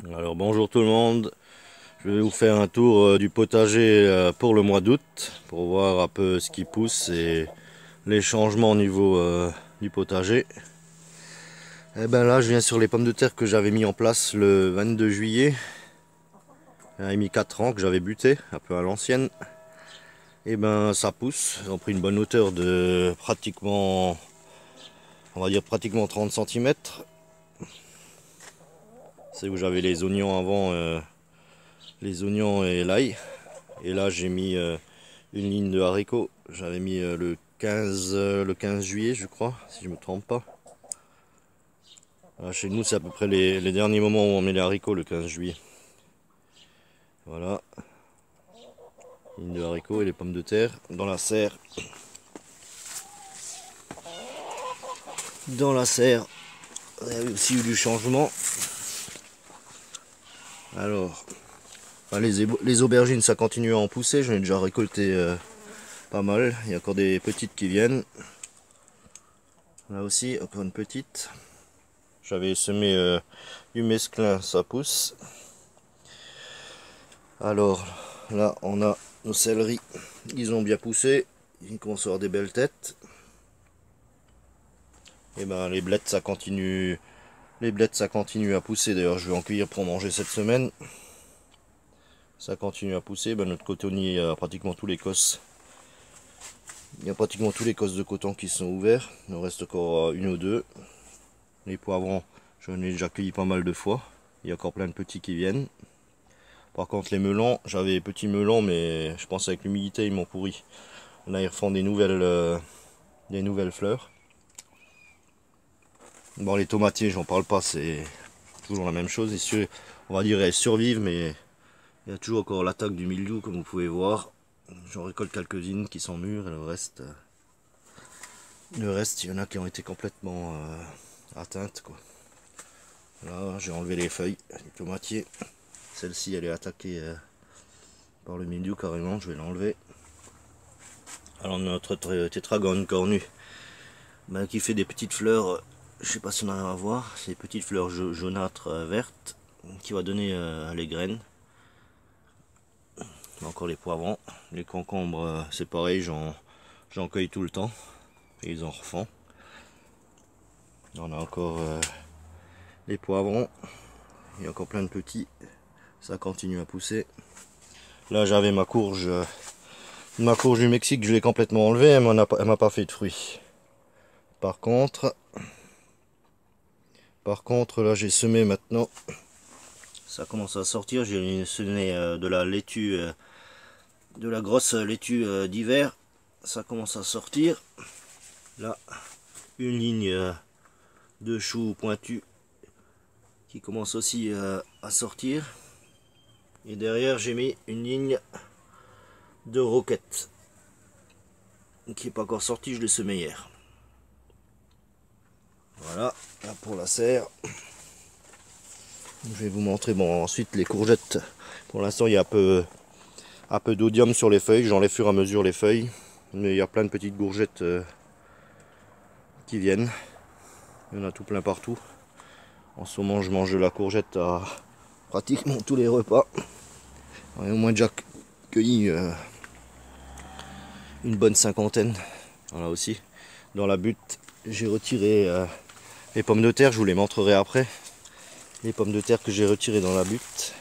Alors bonjour tout le monde, je vais vous faire un tour du potager pour le mois d'août pour voir un peu ce qui pousse et les changements au niveau du potager. Et ben là je viens sur les pommes de terre que j'avais mis en place le 22 juillet. J'avais mis 4 ans que j'avais buté, un peu à l'ancienne. Et ben ça pousse, ils ont pris une bonne hauteur de pratiquement, on va dire pratiquement 30 cm. C'est où j'avais les oignons avant, les oignons et l'ail. Et là j'ai mis une ligne de haricots. J'avais mis le 15 juillet, je crois, si je me trompe pas. Chez nous, c'est à peu près les derniers moments où on met les haricots, le 15 juillet. Voilà, ligne de haricots et les pommes de terre dans la serre. Dans la serre, il y a aussi eu du changement. Alors, les aubergines, ça continue à en pousser. J'en ai déjà récolté pas mal. Il y a encore des petites qui viennent. Là aussi, encore une petite. J'avais semé du mesclun, ça pousse. Alors, là, on a nos céleris. Ils ont bien poussé. Ils commencent à avoir des belles têtes. Et ben, les blettes, ça continue. Les blettes, ça continue à pousser. D'ailleurs, je vais en cueillir pour manger cette semaine. Ça continue à pousser. Ben, notre cotonnier, il y a pratiquement tous les cosses. Il y a pratiquement tous les cosses de coton qui sont ouverts. Il en reste encore une ou deux. Les poivrons, j'en ai déjà cueilli pas mal de fois. Il y a encore plein de petits qui viennent. Par contre, les melons, j'avais des petits melons, mais je pense avec l'humidité, ils m'ont pourri. Là, ils refont des nouvelles fleurs. Bon, les tomatiers, j'en parle pas, c'est toujours la même chose. On va dire, elles survivent, mais il y a toujours encore l'attaque du mildiou, comme vous pouvez voir. J'en récolte quelques-unes qui sont mûres, et le reste, il y en a qui ont été complètement atteintes, quoi. Là, j'ai enlevé les feuilles, les tomatiers. Celle-ci, elle est attaquée par le mildiou carrément, je vais l'enlever. Alors notre tétragone cornu, ben, qui fait des petites fleurs, je sais pas si on arrive à voir, c'est des petites fleurs jaunâtres vertes, qui va donner les graines. Encore les poivrons, les concombres, c'est pareil, j'en cueille tout le temps, et ils en refont. On a encore les poivrons, il y a encore plein de petits, ça continue à pousser. Là j'avais ma courge du Mexique, je l'ai complètement enlevée, elle m'a pas fait de fruits. Par contre, là j'ai semé maintenant, ça commence à sortir. J'ai semé de la laitue, de la grosse laitue d'hiver. Ça commence à sortir. Là, une ligne de choux pointus qui commence aussi à sortir. Et derrière, j'ai mis une ligne de roquette qui n'est pas encore sortie, je l'ai semé hier. Voilà, là pour la serre. Je vais vous montrer, bon, ensuite les courgettes. Pour l'instant, il y a un peu d'odium sur les feuilles. J'enlève fur et à mesure les feuilles. Mais il y a plein de petites courgettes qui viennent. Il y en a tout plein partout. En ce moment, je mange de la courgette à pratiquement tous les repas. On a au moins déjà cueilli une bonne cinquantaine. Voilà aussi. Dans la butte, j'ai retiré les pommes de terre. Je vous les montrerai après. Les pommes de terre que j'ai retirées dans la butte.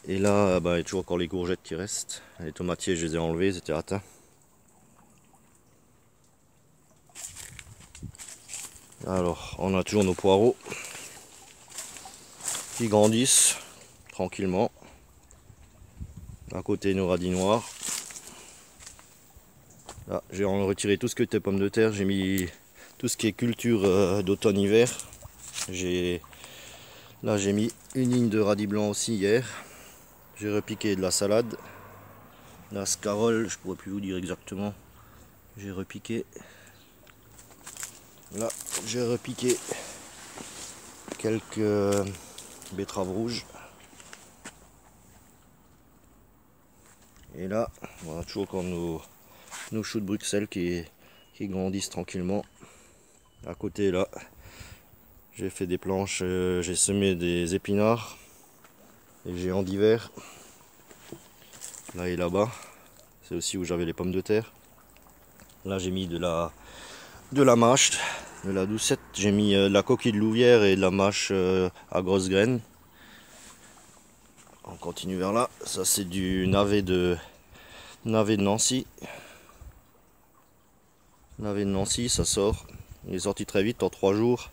Et là, bah, il y a toujours encore les courgettes qui restent. Les tomatiers, je les ai enlevés, ils étaient atteints. Alors, on a toujours nos poireaux qui grandissent tranquillement. À côté, nos radis noirs. Là, j'ai retiré tout ce que était pommes de terre. J'ai mis tout ce qui est culture d'automne-hiver. Là, j'ai mis une ligne de radis blanc aussi hier. J'ai repiqué de la salade. La scarole, je pourrais plus vous dire exactement. J'ai repiqué. Là, j'ai repiqué quelques betteraves rouges. Et là, on a toujours encore nos choux de Bruxelles qui grandissent tranquillement. À côté là, J'ai fait des planches, j'ai semé des épinards, des géants d'hiver. Là et là-bas, c'est aussi où j'avais les pommes de terre. Là j'ai mis de la mâche, de la doucette. J'ai mis de la coquille de louvière et de la mâche à grosses graines. On continue vers là. Ça c'est du navet de Nancy. Navet de Nancy, ça sort. Il est sorti très vite, en 3 jours.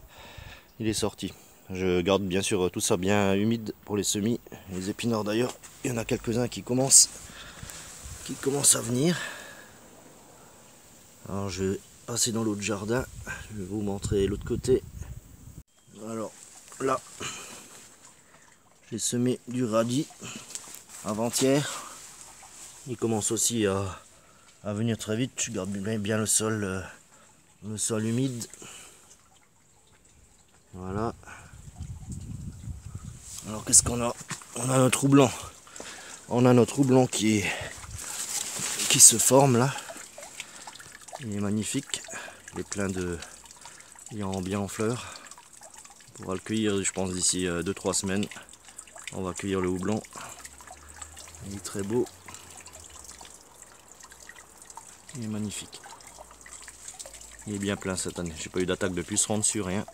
Il est sorti. Je garde bien sûr tout ça bien humide pour les semis. Les épinards d'ailleurs, il y en a quelques-uns qui commencent à venir. Alors je vais passer dans l'autre jardin. Je vais vous montrer l'autre côté. Alors là, j'ai semé du radis avant-hier. Il commence aussi à venir très vite. Je garde bien le sol humide. Voilà. Alors qu'est-ce qu'on a? On a notre roux blanc. On a notre roux blanc qui se forme là. Il est magnifique. Il est plein de... Il est bien en fleurs. On pourra le cueillir, je pense, d'ici 2-3 semaines. On va cueillir le roux blanc. Il est très beau. Il est magnifique. Il est bien plein cette année. J'ai pas eu d'attaque de pucerons dessus, rien.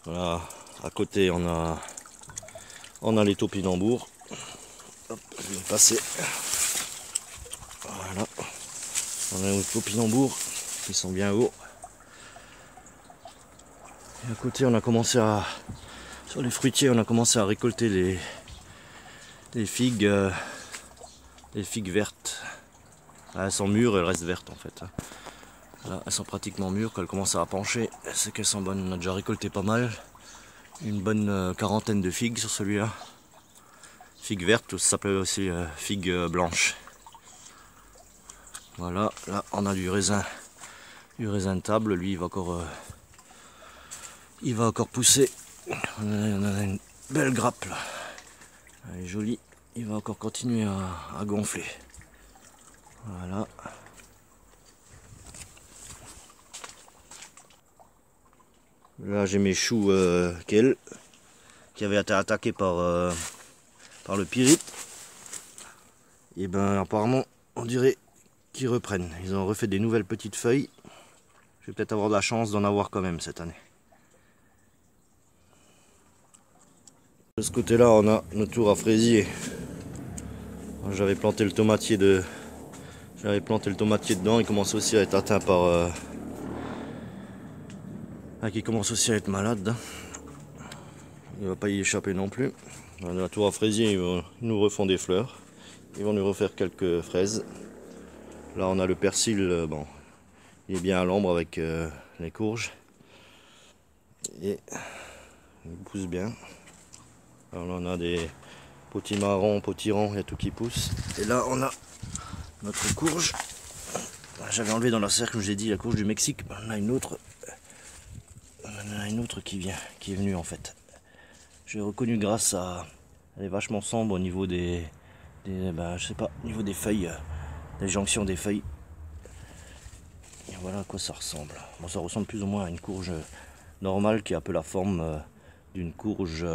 Voilà. À côté, on a les topinambours. Hop, je vais passer. Voilà. On a les topinambours qui sont bien hauts. Et à côté, on a commencé sur les fruitiers, on a commencé à récolter les figues vertes. Elles sont mûres, elles restent vertes en fait. Là, elles sont pratiquement mûres. Quand elles commencent à pencher, c'est qu'elles sont bonnes. On a déjà récolté pas mal. Une bonne quarantaine de figues sur celui-là. Figues vertes, ça s'appelle aussi figues blanches. Voilà, là on a du raisin de table. Lui il va encore pousser. On a une belle grappe là. Elle est jolie. Il va encore continuer à gonfler. Voilà. Là j'ai mes choux kale qui avaient été attaqués par le pyrite. Et ben apparemment on dirait qu'ils reprennent. Ils ont refait des nouvelles petites feuilles. Je vais peut-être avoir de la chance d'en avoir quand même cette année. De ce côté là on a notre tour à fraisier. J'avais planté le tomatier dedans. Il commence aussi à être atteint par qui commence aussi à être malade. Il ne va pas y échapper non plus. Dans la tour à fraisier, ils nous refont des fleurs. Ils vont nous refaire quelques fraises. Là, on a le persil. Bon, il est bien à l'ombre avec les courges. Et il pousse bien. Alors là, on a des potimarrons, potirons, il y a tout qui pousse. Et là, on a notre courge. J'avais enlevé dans la serre, comme je l'ai dit, la courge du Mexique. On a une autre. On a une autre qui est venue en fait. J'ai reconnu grâce à... Elle est vachement sombre au niveau je sais pas, au niveau des feuilles, des jonctions des feuilles. Et voilà à quoi ça ressemble. Bon, ça ressemble plus ou moins à une courge normale qui a un peu la forme d'une courge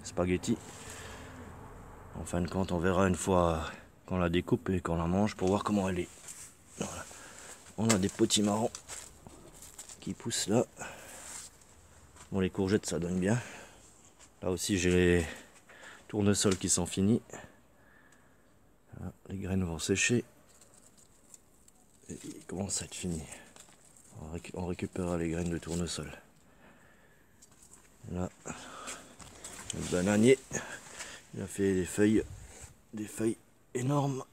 spaghetti. En fin de compte, on verra une fois qu'on la découpe et qu'on la mange pour voir comment elle est. Voilà. On a des potimarrons qui poussent là. Bon, les courgettes ça donne bien. Là aussi j'ai les tournesols qui sont finis. Là, les graines vont sécher. Et ils commencent à être finis. On récupérera les graines de tournesol. Là, le bananier, il a fait des feuilles énormes.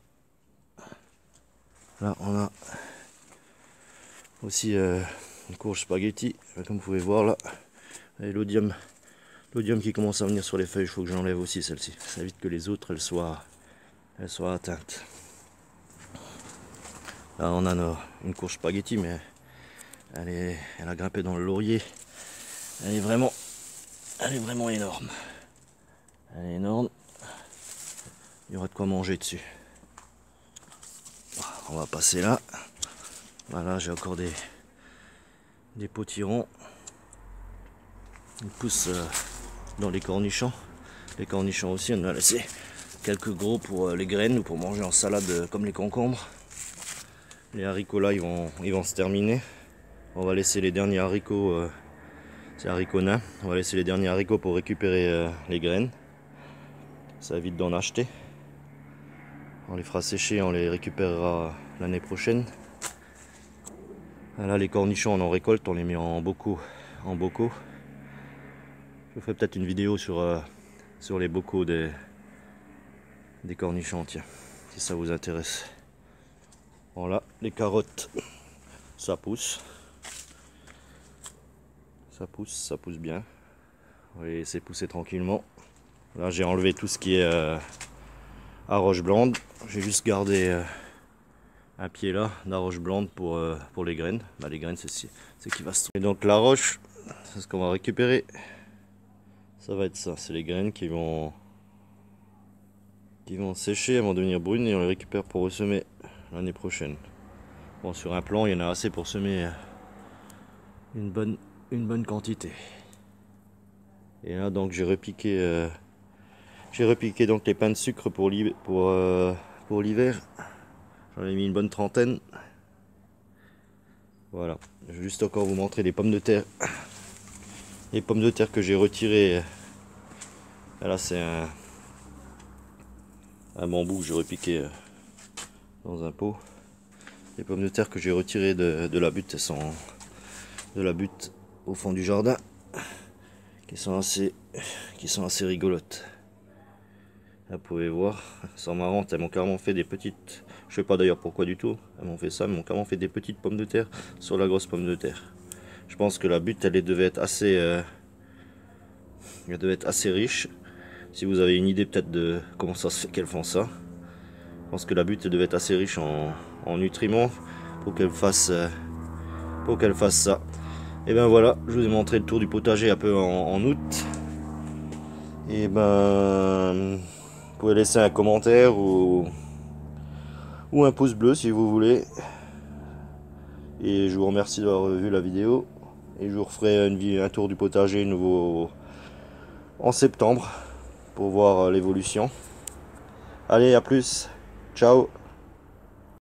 Là on a aussi une courge spaghetti, comme vous pouvez voir là. Et l'odium qui commence à venir sur les feuilles, il faut que j'enlève aussi celle-ci. Ça évite que les autres elles soient atteintes. Là on a une courge spaghetti, mais elle a grimpé dans le laurier. Elle est vraiment énorme. Elle est énorme. Il y aura de quoi manger dessus. On va passer là. Voilà, j'ai encore des des potirons. Ils poussent dans les cornichons. Les cornichons aussi, on a laissé quelques gros pour les graines ou pour manger en salade comme les concombres. Les haricots là, ils vont se terminer. On va laisser les derniers haricots, c'est haricots nains. On va laisser les derniers haricots pour récupérer les graines. Ça évite d'en acheter. On les fera sécher, on les récupérera l'année prochaine. Là, les cornichons, on en récolte, on les met en bocaux. Je ferai peut-être une vidéo sur les bocaux des cornichons, tiens, si ça vous intéresse. Voilà, les carottes, ça pousse. Ça pousse bien. On va les laisser pousser tranquillement. Là, j'ai enlevé tout ce qui est arroche blande. J'ai juste gardé un pied là d'arroche blande pour les graines. Bah, les graines, c'est qui va se trouver. Et donc la roche, c'est ce qu'on va récupérer. Ça va être ça, c'est les graines qui vont sécher, elles vont devenir brunes et on les récupère pour ressemer l'année prochaine. Bon, sur un plan, il y en a assez pour semer une bonne quantité. Et là, donc j'ai repiqué donc les pains de sucre pour l'hiver. J'en ai mis une bonne trentaine. Voilà, je vais juste encore vous montrer les pommes de terre. Les pommes de terre que j'ai retirées. Là, c'est un bambou que j'ai repiqué dans un pot. Les pommes de terre que j'ai retirées de la butte, elles sont de la butte au fond du jardin, qui sont assez rigolotes. Là, vous pouvez voir, elles sont marrantes, elles m'ont carrément fait des petites, je sais pas d'ailleurs pourquoi du tout, elles m'ont fait ça, elles m'ont carrément fait des petites pommes de terre sur la grosse pomme de terre. Je pense que la butte, elle devait être assez riche. Si vous avez une idée peut-être de comment ça se fait qu'elles font ça, je pense que la butte, elle devait être assez riche en nutriments pour qu'elle fasse ça. Et ben voilà, je vous ai montré le tour du potager un peu en août. Et ben, vous pouvez laisser un commentaire ou un pouce bleu si vous voulez. Et je vous remercie d'avoir vu la vidéo. Et je vous referai un tour du potager nouveau en septembre pour voir l'évolution. Allez, à plus, ciao.